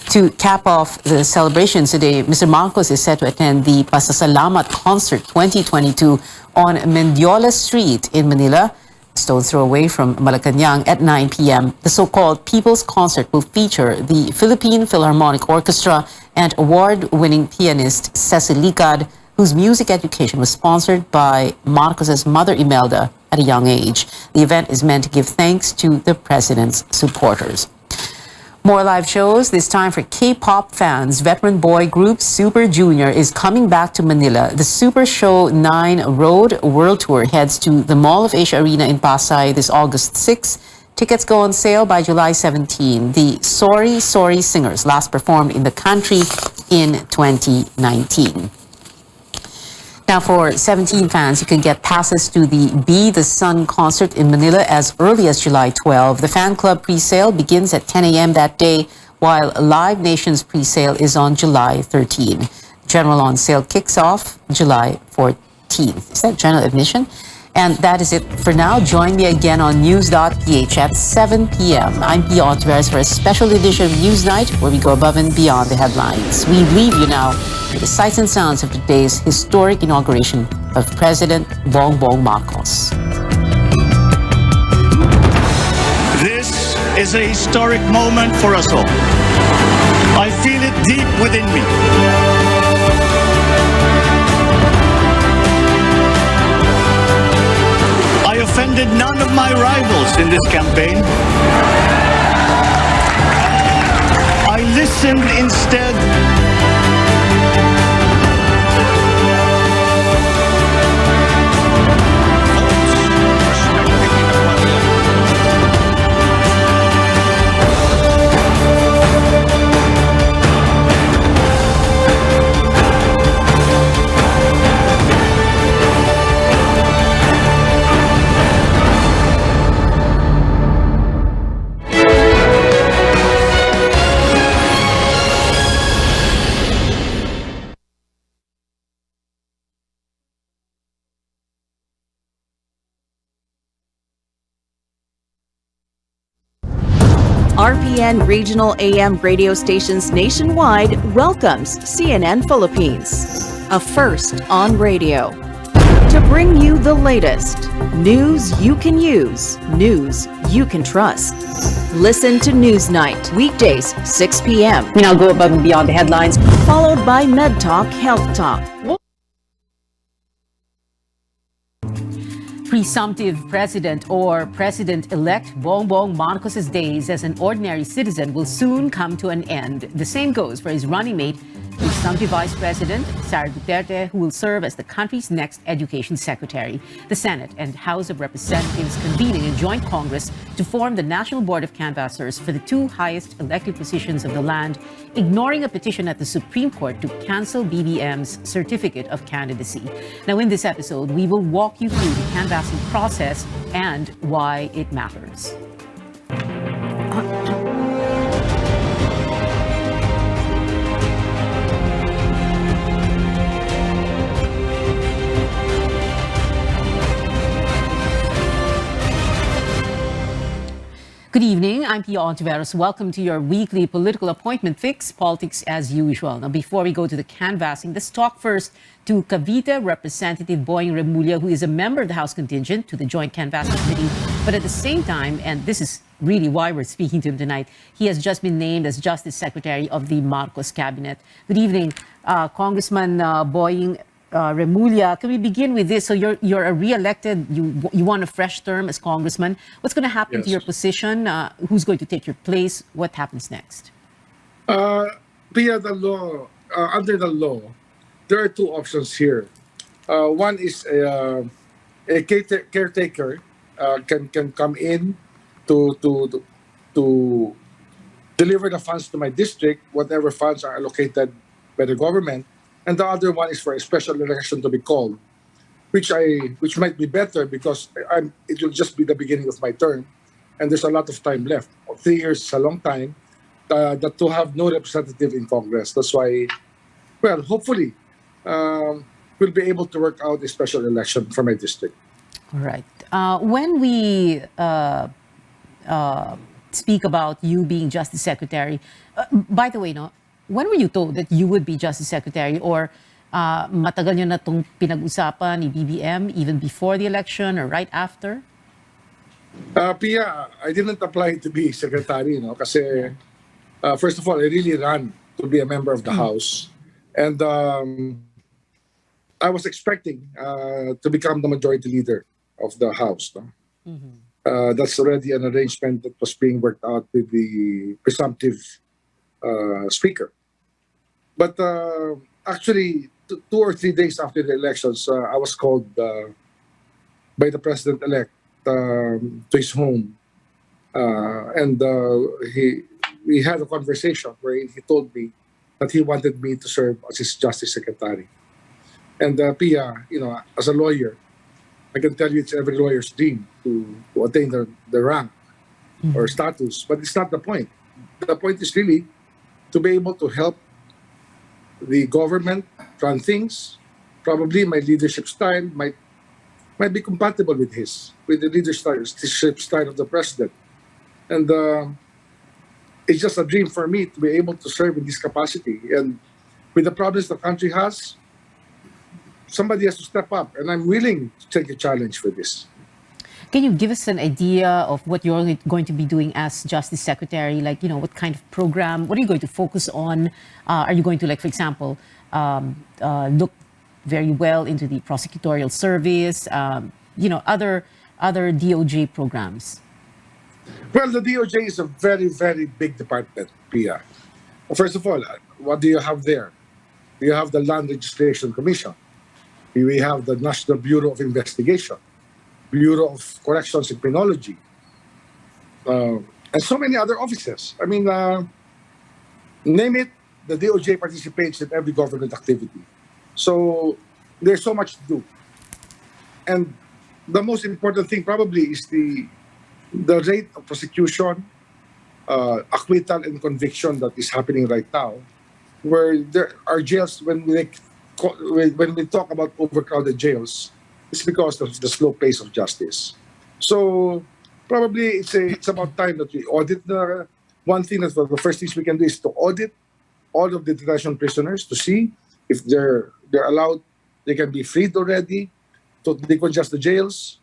To cap off the celebrations today, Mr. Marcos is set to attend the Pasasalamat Concert 2022 on Mendiola Street in Manila, a stone's throw away from Malacanang, at 9 p.m. The so-called People's Concert will feature the Philippine Philharmonic Orchestra and award-winning pianist Cecil Licad, whose music education was sponsored by Marcos's mother Imelda at a young age. The event is meant to give thanks to the president's supporters. More live shows, this time for K-pop fans. Veteran boy group Super Junior is coming back to Manila. The Super Show 9 Road World Tour heads to the Mall of Asia Arena in Pasay this August 6. Tickets go on sale by July 17. The Sorry Sorry Singers last performed in the country in 2019. Now, for 17 fans, you can get passes to the Be the Sun concert in Manila as early as July 12. The fan club pre-sale begins at 10 a.m. that day, while Live Nation's pre-sale is on July 13. General on sale kicks off July 14th. Is that general admission? And that is it for now. Join me again on News.ph at 7 p.m. I'm Pia Ontiveros for a special edition of Newsnight, where we go above and beyond the headlines. We leave you now with the sights and sounds of today's historic inauguration of President Bongbong Marcos. This is a historic moment for us all. I feel it deep within me. I offended none of my rivals in this campaign. I listened instead RPN Regional AM radio stations nationwide welcomes CNN Philippines, a first on radio, to bring you the latest news you can use, news you can trust. Listen to Newsnight, weekdays, 6 p.m. We now go above and beyond the headlines, followed by Med Talk, Health Talk. Presumptive President or President-elect Bongbong Marcos' days as an ordinary citizen will soon come to an end. The same goes for his running mate, Presumptive Vice President Sara Duterte, who will serve as the country's next education secretary. The Senate and House of Representatives convening a joint Congress to form the National Board of Canvassers for the two highest elected positions of the land, ignoring a petition at the Supreme Court to cancel BBM's certificate of candidacy. Now, in this episode, we will walk you through the canvassing process and why it matters. Good evening. I'm Pia Ontiveros. Welcome to your weekly political appointment fix, politics as usual. Now, before we go to the canvassing, let's talk first to Cavite Representative Boying Remulla, who is a member of the House contingent to the Joint Canvassing Committee. But at the same time, and this is really why we're speaking to him tonight, he has just been named as Justice Secretary of the Marcos Cabinet. Good evening, Congressman Boying Remulla. Can we begin with this? So you're a re-elected, you want a fresh term as congressman. What's going to happen to your position? Who's going to take your place? What happens next? Via the law, under the law, there are two options here. One is a caretaker can come in to deliver the funds to my district, whatever funds are allocated by the government, and the other one is for a special election to be called, which might be better because it will just be the beginning of my term, and there's a lot of time left. 3 years is a long time. That to have no representative in Congress. That's why, well, hopefully, we'll be able to work out a special election for my district. All right. When we speak about you being Justice Secretary, by the way, no, when were you told that you would be Justice Secretary, or matagal nyo na itong pinag-usapan ni BBM even before the election or right after? Pia, I didn't apply to be secretary, kasi first of all, I really ran to be a member of the House, and I was expecting to become the majority leader of the House. That's already an arrangement that was being worked out with the presumptive speaker. But actually, 2 or 3 days after the elections, I was called by the president-elect to his home, and we had a conversation where he told me that he wanted me to serve as his Justice Secretary. And Pia, as a lawyer, I can tell you it's every lawyer's dream to attain the rank or status, but it's not the point. The point is really to be able to help the government run things. Probably my leadership style might be compatible with the leadership style of the president. And it's just a dream for me to be able to serve in this capacity. And with the problems the country has, somebody has to step up, and I'm willing to take a challenge for this. Can you give us an idea of what you're going to be doing as Justice Secretary? Like, what kind of program? What are you going to focus on? Are you going to, like, for example, look very well into the prosecutorial service? Other DOJ programs? Well, the DOJ is a very, very big department, Pia. First of all, what do you have there? You have the Land Registration Commission. We have the National Bureau of Investigation, Bureau of Corrections and Criminology, and so many other offices. I mean, name it, the DOJ participates in every government activity. So there's so much to do. And the most important thing probably is the rate of prosecution, acquittal, and conviction that is happening right now, where there are jails, when we talk about overcrowded jails, it's because of the slow pace of justice. So probably it's about time that we audit one thing that the first things we can do is to audit all of the detention prisoners to see if they're allowed, they can be freed already, to decongest the jails,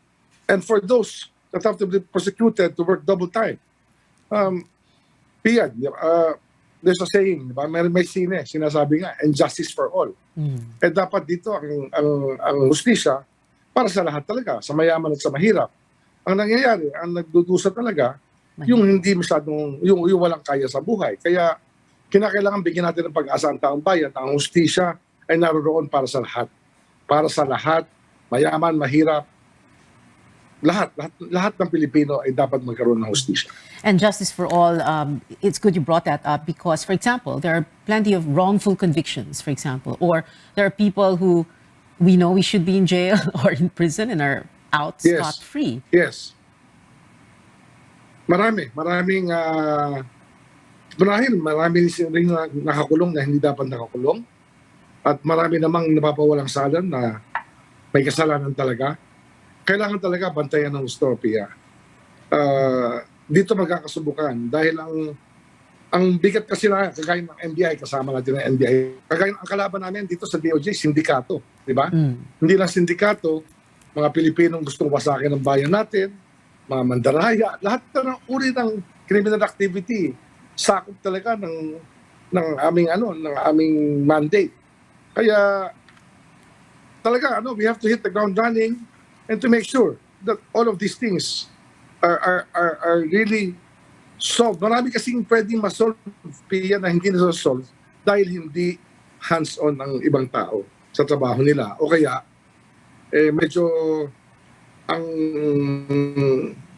and for those that have to be prosecuted to work double time. Pia, there's a saying, diba? May sinasabi nga, and justice for all. Eh dapat dito ang hustisya para sa lahat talaga, sa mayaman at sa mahirap. Ang nangyayari, ang nagdudusa talaga, yung hindi masyadong, yung walang kaya sa buhay. Kaya kinakailangan bigyan natin ng pag-asa ang taong bayan. Ang hustisya ay naroon para sa lahat. Para sa lahat, mayaman, mahirap, lahat ng Pilipino ay dapat magkaroon ng hustisya. And justice for all, it's good you brought that up because, for example, there are plenty of wrongful convictions, for example, or there are people who we know we should be in jail or in prison and are out scot-free. Yes. Maraming rin nakakulong na hindi dapat nakakulong. At marami namang napapawalang salan na may kasalanan talaga. Kailangan talaga bantayan ng gusto, Pia. Dito magkakasubukan dahil ang bigat kasi na kagaya ng NBI, kasama natin ng NBI. Kagaya ang kalaban namin dito sa DOJ, sindikato, di ba? Hindi lang sindikato, mga Pilipinong gustong wasakin ng bayan natin, mga mandaraya, lahat ng uri ng criminal activity, sakop talaga ng aming mandate. Kaya talaga we have to hit the ground running and to make sure that all of these things are really solved. Marami kasing pwedeng masolve, Pia, na hindi na-solve dahil hindi hands-on ang ibang tao sa trabaho nila. O kaya, medyo ang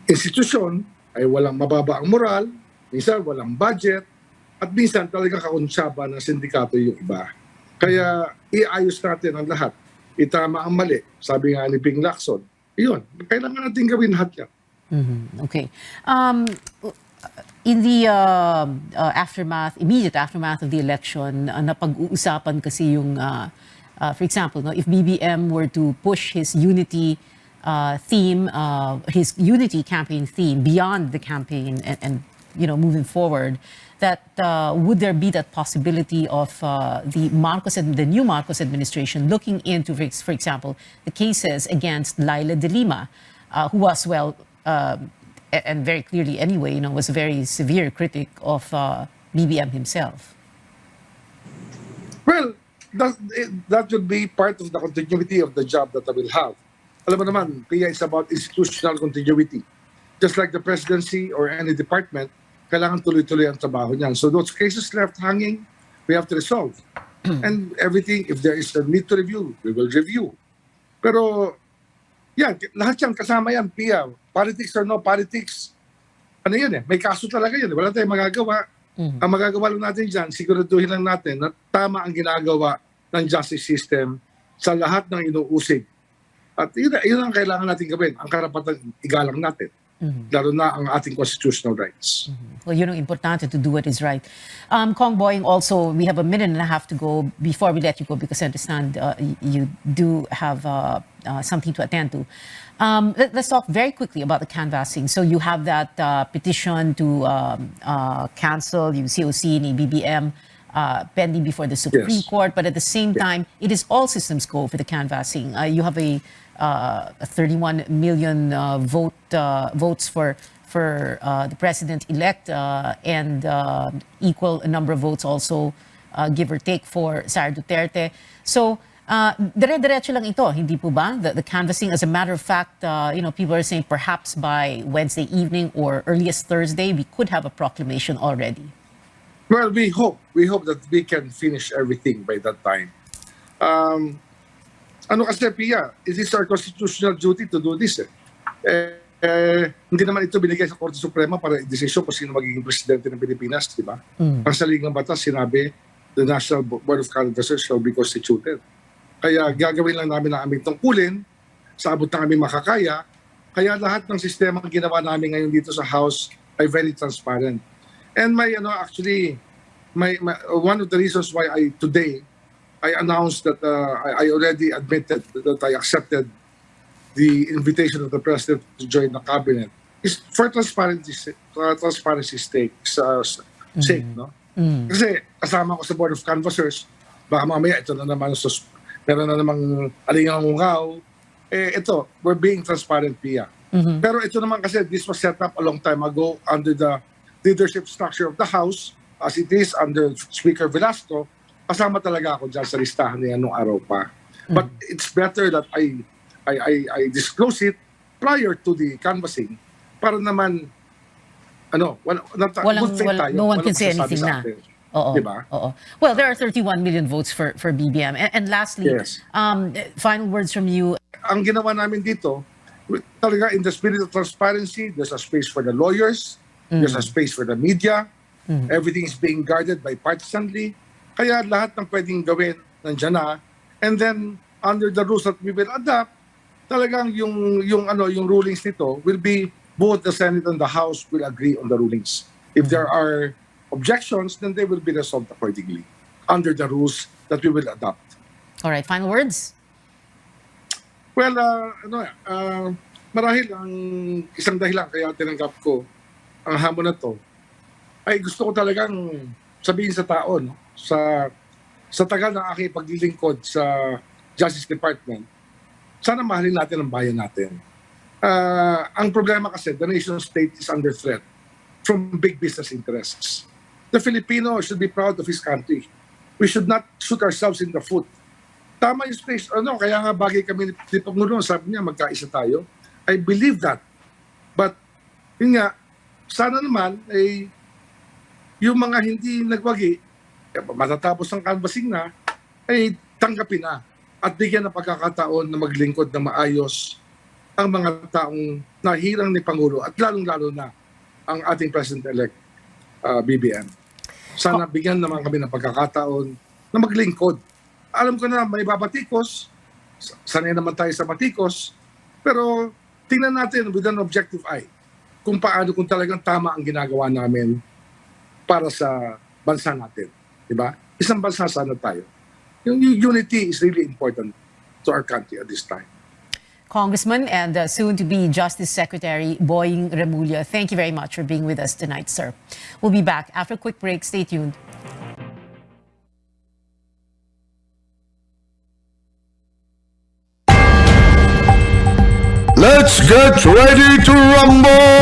institusyon ay walang mababa ang moral, minsan walang budget, at minsan talaga kakonsyaba ng sindikato yung iba. Kaya iayos natin ang lahat. Itama ang mali. Sabi nga ni Ping Lacson, iyon, kailangan natin gawin lahat yan. Okay. In the immediate aftermath of the election, napag-uusapan kasi yung, for example, no, if BBM were to push his unity theme, his unity campaign theme beyond the campaign and moving forward, that would there be that possibility of the new Marcos administration looking into, for example, the cases against Laila de Lima, who was and very clearly anyway, was a very severe critic of BBM himself? Well, that will be part of the continuity of the job that I will have. Alam mo naman, PIA is about institutional continuity. Just like the presidency or any department, kailangan tuloy-tuloy ang trabaho niyan. So those cases left hanging, we have to resolve. And everything, if there is a need to review, we will review. Pero, yan, lahat yan, kasama yan, PIA. Politics or no politics, ano yun may kaso talaga yun. Wala tayong magagawa. Ang magagawa lang natin dyan, siguraduhin lang natin na tama ang ginagawa ng justice system sa lahat ng inuusig. At yun ang kailangan natin gawin, ang karapatang igalang natin. Lalo na ang ating constitutional rights. Well, yun ang importante, to do what is right. Kong Boying, also, we have a minute and a half to go before we let you go, because I understand you do have something to attend to. Let's talk very quickly about the canvassing. So you have that petition to cancel yung COC ni BBM pending before the Supreme Court, but at the same time, it is all systems go for the canvassing. You have a 31 million votes for the president-elect and equal number of votes also, give or take, for Sara Duterte. So, dire-diretso lang ito, hindi po ba? The canvassing, as a matter of fact, people are saying perhaps by Wednesday evening or earliest Thursday, we could have a proclamation already. Well, we hope that we can finish everything by that time. Ano kasi, Pia, it is our constitutional duty to do this. Hindi naman ito binigay sa Korte Suprema para i-desisyon kung sino magiging presidente ng Pilipinas, di ba? Ang saligang batas, sinabi, the National Board of Canvassers shall be constituted. Kaya gagawin lang namin ang aming tungkulin, sa abot ng aming makakaya. Kaya lahat ng sistema ang ginawa namin ngayon dito sa House ay very transparent. And one of the reasons why today I announced that I already admitted that I accepted the invitation of the President to join the cabinet is for transparency's sake, no? Kasi kasama ko sa Board of Canvassers, baka mamaya ito na naman, meron na namang alingangungaw. Ito, we're being transparent, Pia. Pero ito naman kasi, this was set up a long time ago under the leadership structure of the House, as it is under Speaker Velasco. Kasama talaga ako dyan sa listahan niya nung araw pa. But it's better that I disclose it prior to the canvassing para naman no one can say anything na. Diba? Well, there are 31 million votes for BBM. And lastly, final words from you. Ang ginawa namin dito, talaga in the spirit of transparency, there's a space for the lawyers, there's a space for the media, everything is being guarded bipartisanly. Kaya lahat ng pwedeng gawin nandiyan na. And then, under the rules that we will adopt, talagang yung rulings nito will be both the Senate and the House will agree on the rulings. If there are objections, then they will be resolved accordingly under the rules that we will adopt. All right, final words? Well, marahil ang isang dahilan kaya tinanggap ko ang hamon na to ay gusto ko talagang sabihin sa tao, no? Sa tagal ng aking paglilingkod sa Justice Department, sana mahalin natin ang bayan natin. Ang problema kasi, the nation state is under threat from big business interests. The Filipino should be proud of his country. We should not shoot ourselves in the foot. Tama yung space, kaya nga bagay kami ni Pangulo, sabi niya magkaisa tayo. I believe that. But, yun nga, sana naman, yung mga hindi nagwagi, matatapos ang canvassing na, ay tanggapin na at bigyan ng pagkakataon na maglingkod na maayos ang mga taong nahirang ni Pangulo at lalong-lalo na ang ating President-elect. BBM. Sana bigyan naman kami ng pagkakataon na maglingkod. Alam ko na may babatikos, sanay naman tayo sa batikos, pero tingnan natin with an objective eye kung talagang tama ang ginagawa namin para sa bansa natin. Diba? Isang bansa sana tayo. Yung unity is really important to our country at this time. Congressman and soon-to-be Justice Secretary Boying Remulla, thank you very much for being with us tonight, sir. We'll be back after a quick break. Stay tuned. Let's get ready to rumble!